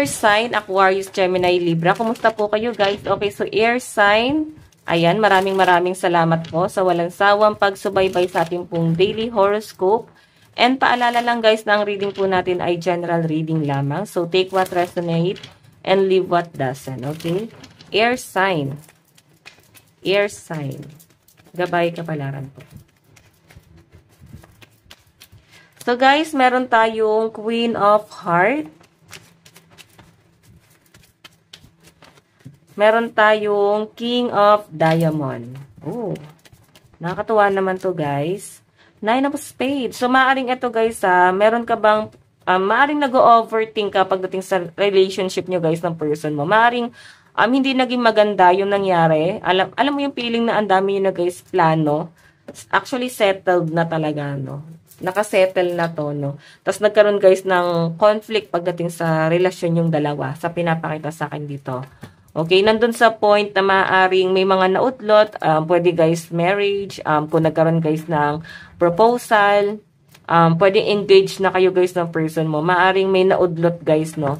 Air sign, Aquarius, Gemini, Libra. Kumusta po kayo guys? Okay, so air sign. Ayan, maraming salamat po sa walang sawang pagsubaybay sa ating pong daily horoscope. And paalala lang guys na ang reading po natin ay general reading lamang. So take what resonate and leave what doesn't. Okay? Air sign. Air sign. Gabay kapalaran po. So guys, meron tayong Queen of Heart. Meron tayong King of Diamond. Oh, nakakatuwa naman to guys. Nine of Spades. So, maaring ito guys meron ka bang, maaring nag-overthink ka pagdating sa relationship nyo guys ng person mo. Maaring hindi naging maganda yung nangyari. Alam mo yung feeling na ang dami yun na guys plano. Actually, settled na talaga, no? Nakasettle na to, no? Tapos nagkaroon guys ng conflict pagdating sa relasyon yung dalawa sa pinapakita sa akin dito. Okay, nandun sa point na maaaring may mga nautlot, pwede guys marriage, kung nagkaroon guys ng proposal, pwede engage na kayo guys ng person mo, maaaring may naudlot guys, no?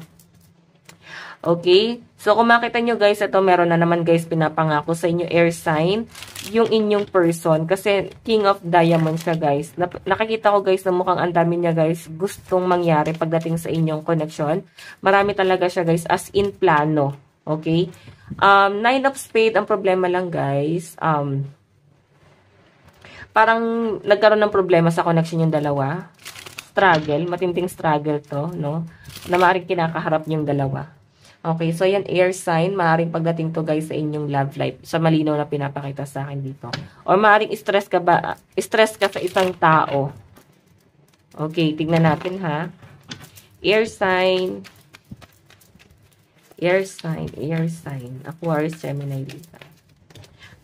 Okay, so kung makita nyo guys, ito meron na naman guys pinapangako sa inyo air sign, yung inyong person, kasi King of Diamond siya guys. Nakikita ko guys na mukhang ang dami niya guys gustong mangyari pagdating sa inyong connection. Marami talaga siya guys as in plano. Okay? Nine of Spades, ang problema lang guys, parang nagkaroon ng problema sa connection yung dalawa. Struggle, matinding struggle to, no? Na maaaring kinakaharap yung dalawa. Okay, so yan air sign, maaaring pagdating to guys sa inyong love life, sa malinaw na pinapakita sa akin dito. Or maaaring stress ka sa isang tao. Okay, tignan natin ha. Air sign, air sign, Aquarius, Gemini, Libra.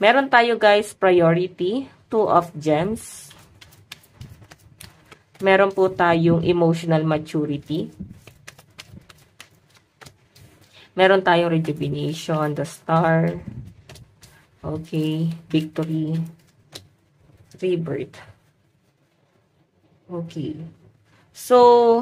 Meron tayo guys, priority, Two of Gems. Meron po tayong emotional maturity. Meron tayong rejuvenation, the Star. Okay, victory, rebirth. Okay. So,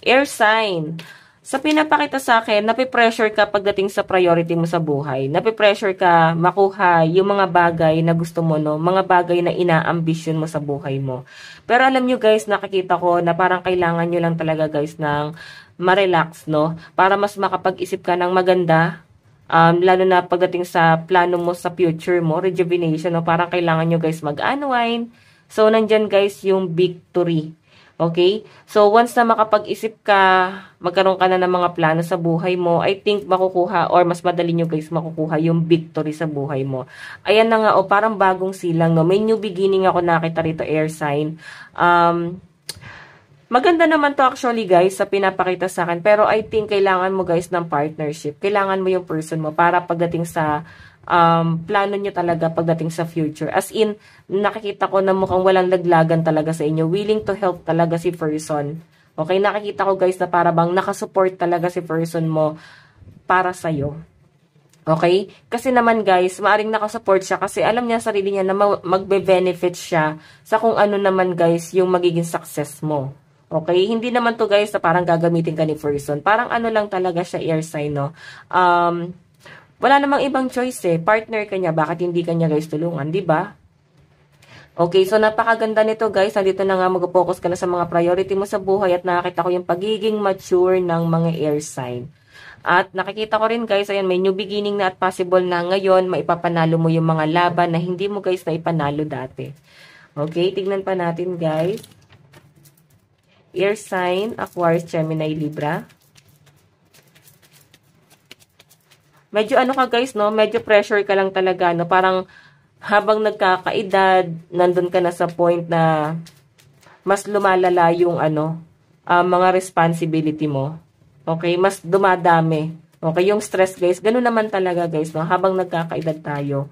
air sign. Sa pinapakita sa akin, napipressure ka pagdating sa priority mo sa buhay. Napipressure ka makuha yung mga bagay na gusto mo, no? Mga bagay na ina-ambition mo sa buhay mo. Pero alam nyo guys, nakikita ko na parang kailangan nyo lang talaga guys ng ma-relax, no? Para mas makapag-isip ka ng maganda, lalo na pagdating sa plano mo sa future mo, rejuvenation, no? Parang kailangan nyo guys mag-unwind. So, nandyan guys yung victory. Okay? So, once na makapag-isip ka, magkaroon ka na ng mga plano sa buhay mo, I think makukuha or mas madali nyo guys makukuha yung victory sa buhay mo. Ayan na nga, parang bagong silang, no? May new beginning ako nakita rito, air sign. Maganda naman to actually guys sa pinapakita sa akin, pero I think kailangan mo guys ng partnership. Kailangan mo yung person mo para pagdating sa plano nyo talaga pagdating sa future. As in, nakikita ko na mukhang walang laglagan talaga sa inyo. Willing to help talaga si person. Okay, nakikita ko guys na para bang nakasupport talaga si person mo para sa'yo. Okay? Kasi naman guys, maaring nakasupport siya kasi alam niya sarili niya na magbe-benefit siya sa kung ano naman guys yung magiging success mo. Okay? Hindi naman to guys na parang gagamitin ka ni person. Parang ano lang talaga siya air sign, no? Wala namang ibang choice eh. Partner ka niya. Bakit hindi ka niya guys tulungan? Diba? Okay, so napakaganda nito guys. Nandito na nga mag-focus ka na sa mga priority mo sa buhay at nakakita ko yung pagiging mature ng mga air sign. At nakikita ko rin guys, ayan, may new beginning na at possible na ngayon maipapanalo mo yung mga laban na hindi mo guys na ipanalo dati. Okay, tignan pa natin guys. Air sign, Aquarius, Gemini, Libra. Medyo ano ka guys, no? Medyo pressure ka lang talaga, no? Parang habang nagkakaedad, nandun ka na sa point na mas lumalala yung mga responsibility mo. Okay? Mas dumadami. Okay? Yung stress guys, ganun naman talaga guys, no? Habang nagkakaedad tayo,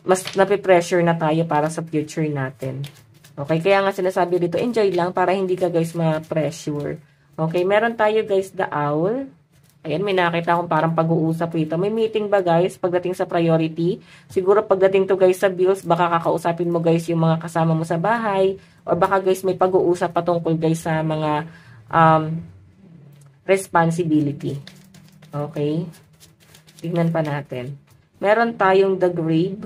mas napipressure na tayo para sa future natin. Okay? Kaya nga sinasabi dito, enjoy lang para hindi ka guys ma-pressure. Okay? Meron tayo guys, the Owl. Ayan, may nakita akong parang pag-uusap rito. May meeting ba guys pagdating sa priority? Siguro pagdating to guys sa bills, baka kakausapin mo guys yung mga kasama mo sa bahay. Or baka guys may pag-uusap patungkol guys sa mga responsibility. Okay? Tingnan pa natin. Meron tayong the grave.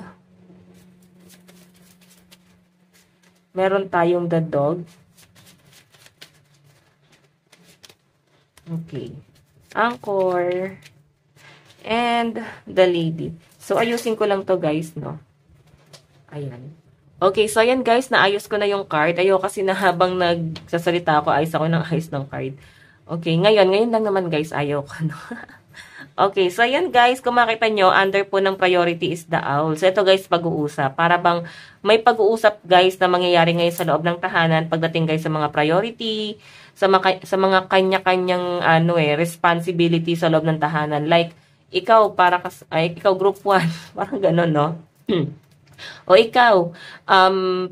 Meron tayong the dog. Okay. Anchor. And the lady. So, ayusin ko lang to guys, no? Ayan. Okay, so ayan guys, naayos ko na yung card. Ayoko kasi na habang nagsasalita ako, ayos ako ng ayos ng card. Okay, ngayon lang naman guys, ayoko, no? Okay, so ayan guys, kung makita nyo, under po ng priority is the owl. So ito guys, pag-uusap. Para bang may pag-uusap guys na mangyayari ngayon sa loob ng tahanan pagdating guys sa mga priority, sa mga kanya-kanyang responsibility sa loob ng tahanan. Like, ikaw group 1, parang gano'n, no? O ikaw,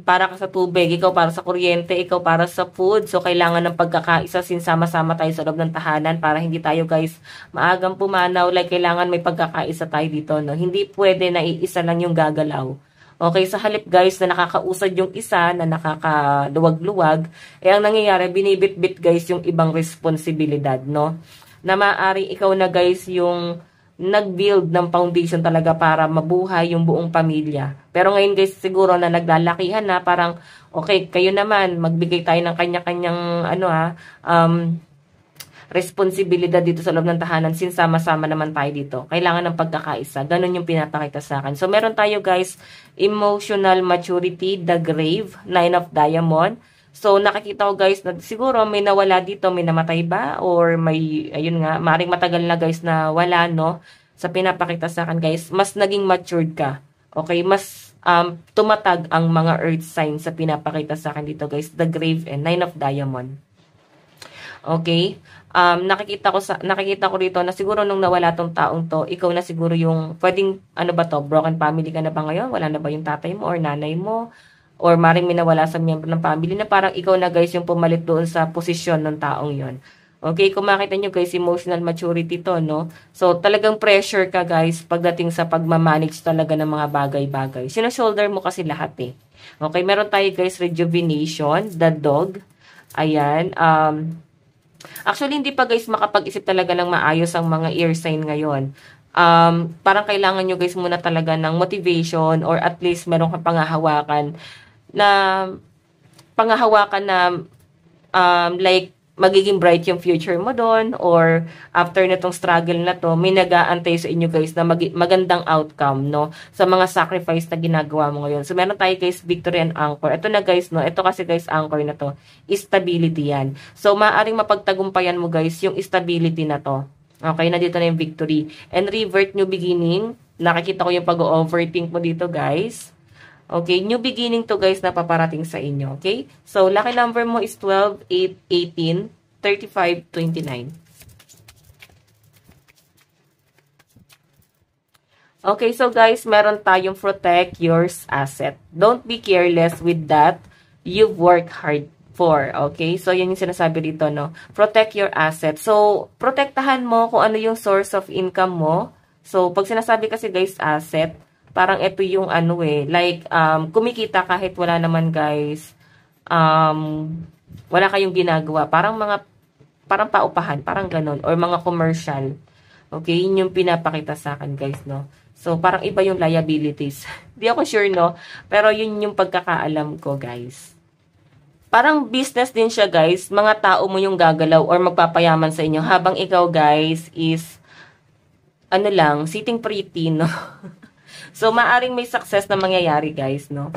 para ka sa tubig, ikaw para sa kuryente, ikaw para sa food. So, kailangan ng pagkakaisa, sinsama-sama tayo sa loob ng tahanan para hindi tayo guys maagang pumanaw. Like, kailangan may pagkakaisa tayo dito, no? Hindi pwede na iisa lang yung gagalaw. Okay, sa halip guys na nakakausad yung isa, na nakakaluwag-luwag, ang nangyayari, binibit-bit guys yung ibang responsibilidad, no? Na maaari ikaw na guys yung nag-build ng foundation talaga para mabuhay yung buong pamilya. Pero ngayon guys, siguro na naglalakihan na, parang, okay, kayo naman, magbigay tayo ng kanya-kanyang, responsibilidad dito sa loob ng tahanan, since sama-sama naman tayo dito. Kailangan ng pagkakaisa. Ganun yung pinapakita sa akin. So, meron tayo guys, emotional maturity, the grave, 9 of diamond. So, nakikita ko guys na siguro may nawala dito, may namatay ba? Or may, ayun nga, maring matagal na guys na wala, no? Sa pinapakita sa akin guys, mas naging matured ka. Okay? Mas tumatag ang mga earth signs sa pinapakita sa akin dito guys. The grave and 9 of diamond. Okay? Nakikita ko dito na siguro nung nawala tong taong to, ikaw na siguro yung, pwedeng, broken family ka na ba ngayon? Wala na ba yung tatay mo or nanay mo? Or maring minawala sa miyembro ng family na parang ikaw na guys yung pumalit doon sa posisyon ng taong yon. Okay, kung makita nyo guys, emotional maturity to, no? So, talagang pressure ka guys pagdating sa pagmamanage talaga ng mga bagay-bagay. Sino-shoulder mo kasi lahat eh. Okay, meron tayo guys, rejuvenation, the dog. Ayan, actually, hindi pa guys makapag-isip talaga ng maayos ang mga ear sign ngayon. Parang kailangan nyo guys muna talaga ng motivation or at least meron kang pangahawakan na like magiging bright yung future mo doon, or after nitong struggle na to, may nag-aantay sa inyo guys na magandang outcome, no, sa mga sacrifice na ginagawa mo ngayon. So meron tayo guys, victory and anchor. Ito na guys, no, ito kasi guys, anchor na to, stability yan. So maaring mapagtagumpayan mo guys yung stability na to. Okay, nandito na yung victory. And revert, new beginning. Nakikita ko yung pag-overthink mo dito guys. Okay, new beginning to guys na paparating sa inyo. Okay? So, lucky number mo is 12, 8, 18, 35, 29. Okay, so guys, meron tayong protect your asset. Don't be careless with that you've worked hard for. Okay? So, yan yung sinasabi dito, no? Protect your asset. So, protektahan mo kung ano yung source of income mo. So, pag sinasabi kasi guys, asset, parang ito yung like, kumikita kahit wala naman guys, wala kayong ginagawa. Parang paupahan, parang ganun, or mga commercial. Okay, yun yung pinapakita sa akin guys, no? So, parang iba yung liabilities. Di ako sure, no? Pero yun yung pagkakaalam ko, guys. Parang business din siya, guys. Mga tao mo yung gagalaw or magpapayaman sa inyo habang ikaw, guys, is sitting pretty, no? So, maaring may success na mangyayari, guys, no?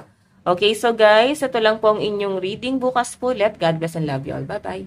Okay, so guys, ito lang po ang inyong reading bukas po ulit. God bless and love you all. Bye-bye.